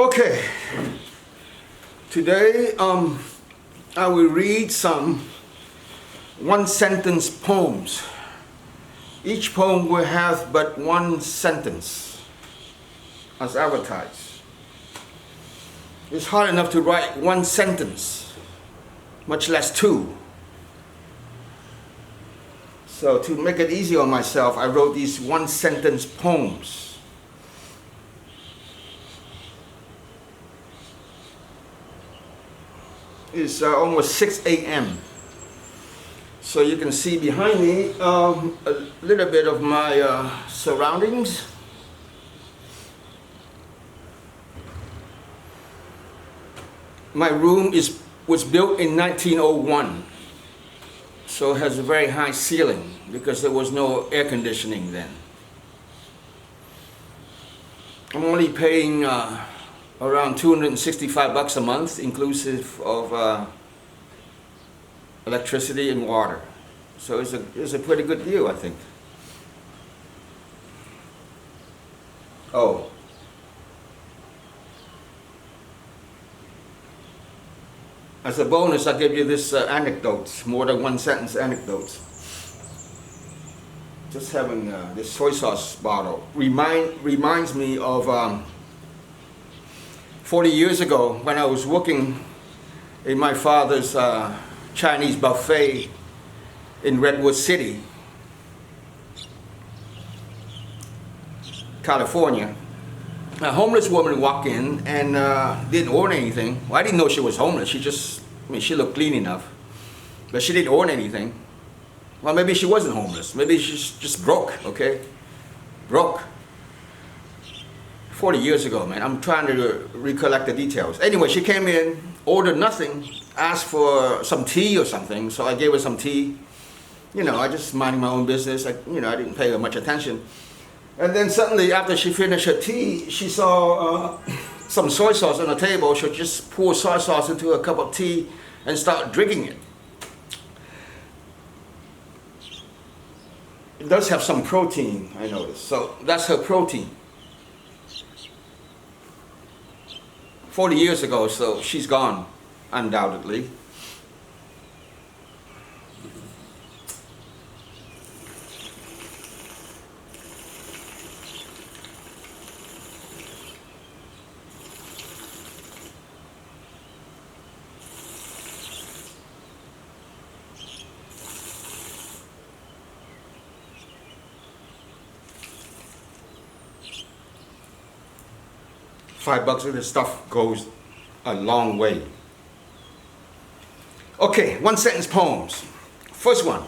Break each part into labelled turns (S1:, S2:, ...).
S1: Okay, today I will read some one-sentence poems. Each poem will have but one sentence as advertised. It's hard enough to write one sentence, much less two. So to make it easy on myself, I wrote these one-sentence poems. It's almost 6 a.m. So you can see behind me a little bit of my surroundings. My room was built in 1901, so it has a very high ceiling because there was no air conditioning then. I'm only paying around $265 a month, inclusive of electricity and water. So it's a pretty good deal, I think. Oh. As a bonus, I'll give you this anecdote, more than one sentence anecdote. Just having this soy sauce bottle reminds me of 40 years ago when I was working in my father's Chinese buffet in Redwood City, California. A homeless woman walked in and didn't order anything. Well, I didn't know she was homeless. She looked clean enough, but she didn't order anything. Well, maybe she wasn't homeless. Maybe she's just broke, okay? Broke. 40 years ago, man. I'm trying to recollect the details. Anyway, she came in, ordered nothing, asked for some tea or something, so I gave her some tea. You know, I just minding my own business. I didn't pay her much attention. And then suddenly, after she finished her tea, she saw some soy sauce on the table. She just pour soy sauce into a cup of tea and start drinking it. It does have some protein, I noticed. So that's her protein. 40 years ago, so she's gone, undoubtedly. $5 of this stuff goes a long way. Okay, one-sentence poems. First one.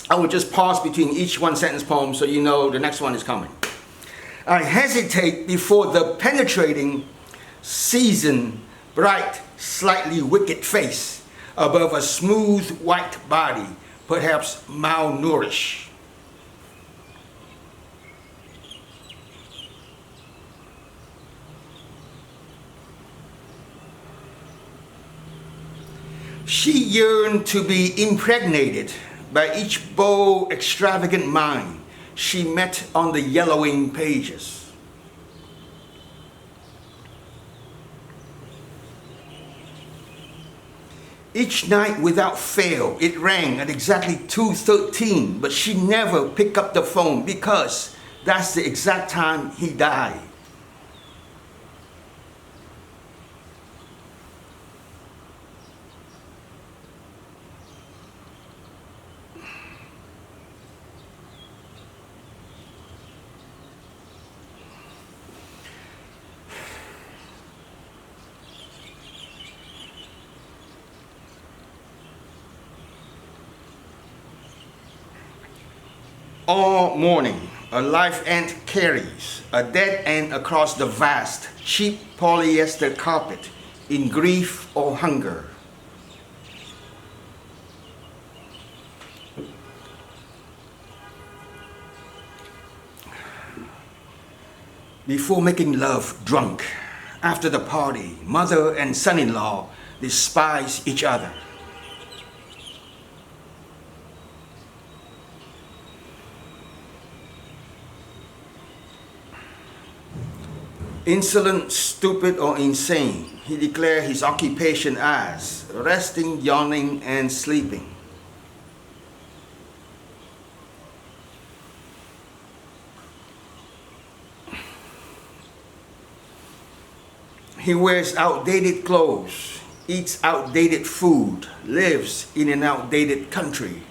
S1: I will just pause between each one-sentence poem so you know the next one is coming. I hesitate before the penetrating, seasoned, bright, slightly wicked face above a smooth white body, perhaps malnourished. She yearned to be impregnated by each bold, extravagant mind she met on the yellowing pages. Each night without fail, it rang at exactly 2:13, but she never picked up the phone because that's the exact time he died. All morning, a live ant carries a dead ant across the vast, cheap polyester carpet in grief or hunger. Before making love drunk, after the party, mother and son-in-law despise each other. Insolent, stupid, or insane. He declared his occupation as resting, yawning, and sleeping. He wears outdated clothes, eats outdated food, lives in an outdated country.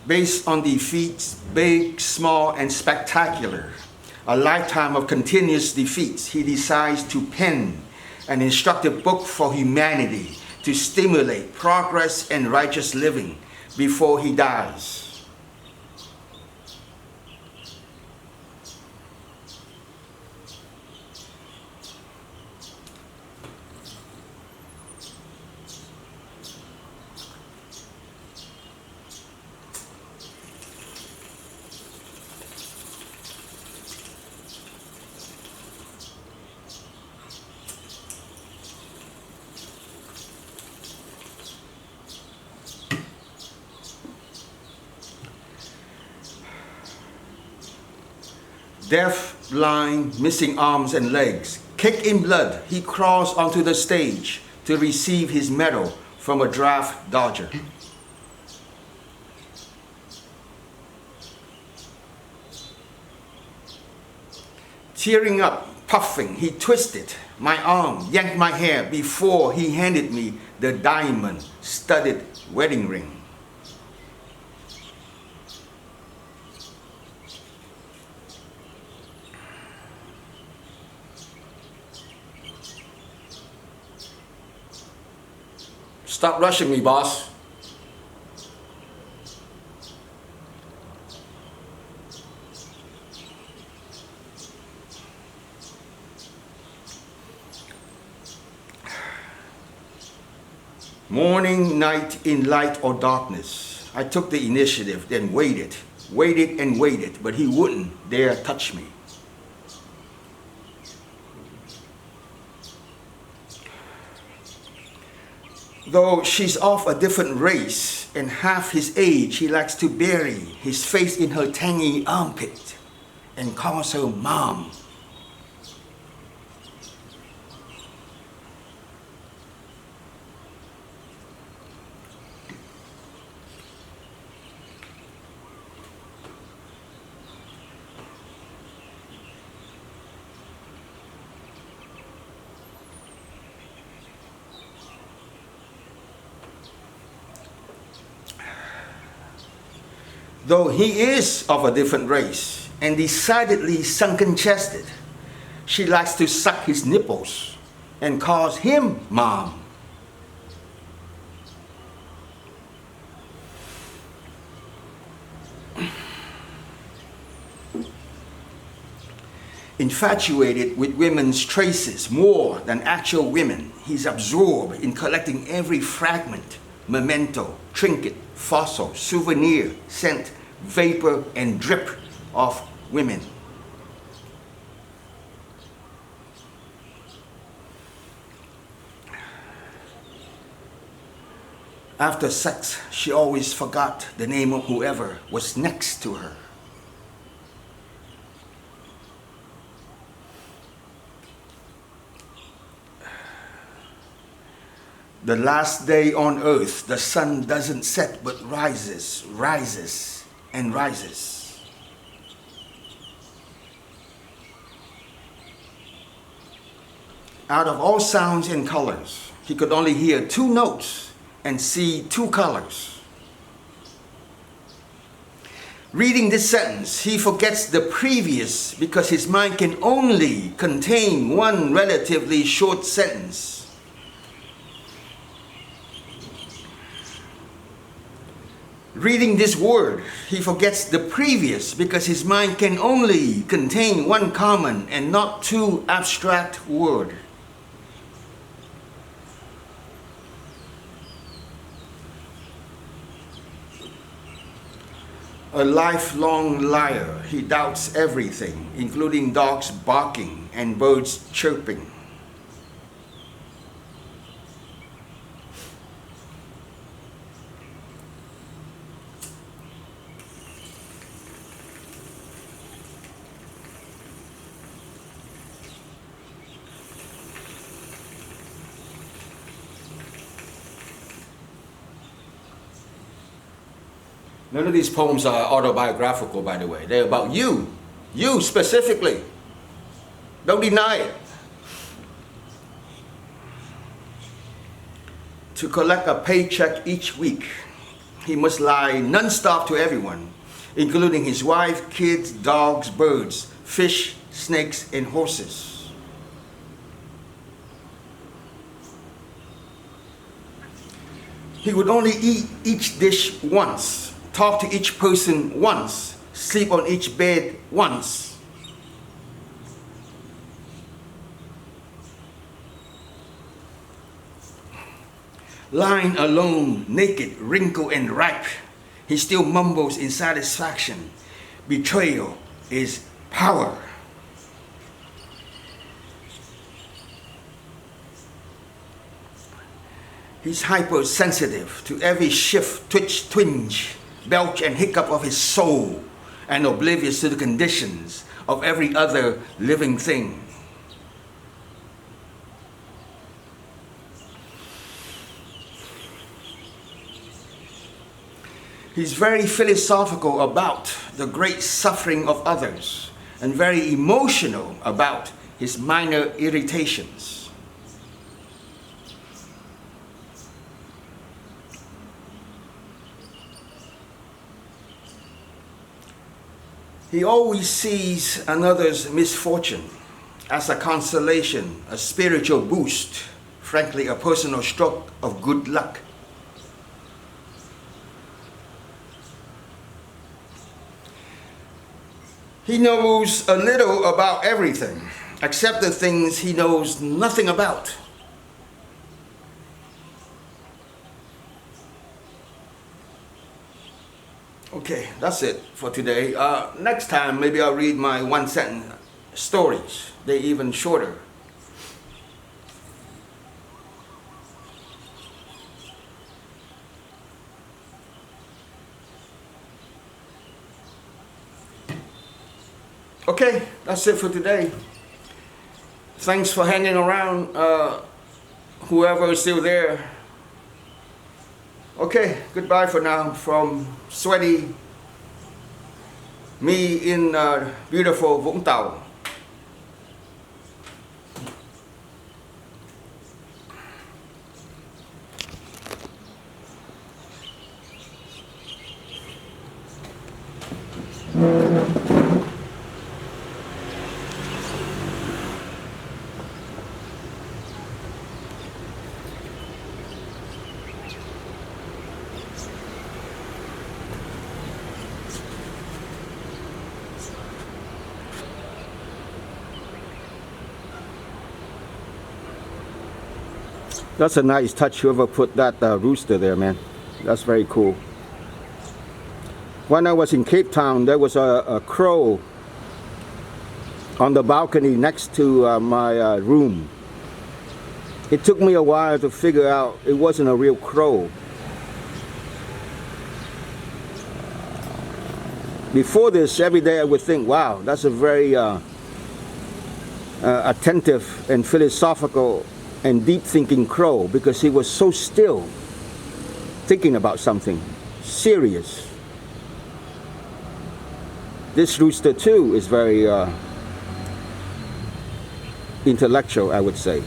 S1: Based on defeats, big, small, and spectacular, a lifetime of continuous defeats, he decides to pen an instructive book for humanity to stimulate progress and righteous living before he dies. Deaf, blind, missing arms and legs, kicked in blood, he crawls onto the stage to receive his medal from a draft dodger. Tearing up, puffing, he twisted my arm, yanked my hair before he handed me the diamond-studded wedding ring. Stop rushing me, boss. Morning, night, in light or darkness, I took the initiative, then waited and waited, but he wouldn't dare touch me. Though she's of a different race and half his age, he likes to bury his face in her tangy armpit and calls her mom. Though he is of a different race and decidedly sunken-chested, she likes to suck his nipples and calls him mom. Infatuated with women's traces more than actual women, he's absorbed in collecting every fragment, memento, trinket, fossil, souvenir, scent, vapor, and drip of women. After sex, she always forgot the name of whoever was next to her. The last day on earth, the sun doesn't set but rises, rises, and rises. Out of all sounds and colors, he could only hear two notes and see two colors. Reading this sentence, he forgets the previous because his mind can only contain one relatively short sentence. Reading this word, he forgets the previous because his mind can only contain one common and not two abstract words. A lifelong liar, he doubts everything, including dogs barking and birds chirping. None of these poems are autobiographical, by the way. They're about you. You specifically. Don't deny it. To collect a paycheck each week, he must lie non-stop to everyone, including his wife, kids, dogs, birds, fish, snakes, and horses. He would only eat each dish once, talk to each person once, sleep on each bed once. Lying alone, naked, wrinkled, and ripe, he still mumbles in satisfaction. Betrayal is power. He's hypersensitive to every shift, twitch, twinge, belch, and hiccup of his soul, and oblivious to the conditions of every other living thing. He's very philosophical about the great suffering of others, and very emotional about his minor irritations. He always sees another's misfortune as a consolation, a spiritual boost, frankly, a personal stroke of good luck. He knows a little about everything, except the things he knows nothing about. Okay, that's it for today. Next time, maybe I'll read my one-sentence stories. They're even shorter. Okay, that's it for today. Thanks for hanging around, whoever is still there. Okay, goodbye for now from sweaty me in beautiful Vũng Tàu. That's a nice touch, whoever put that rooster there, man. That's very cool. When I was in Cape Town, there was a crow on the balcony next to my room. It took me a while to figure out it wasn't a real crow. Before this, every day I would think, wow, that's a very attentive and philosophical and deep-thinking crow, because he was so still, thinking about something serious. This rooster too is very intellectual, I would say.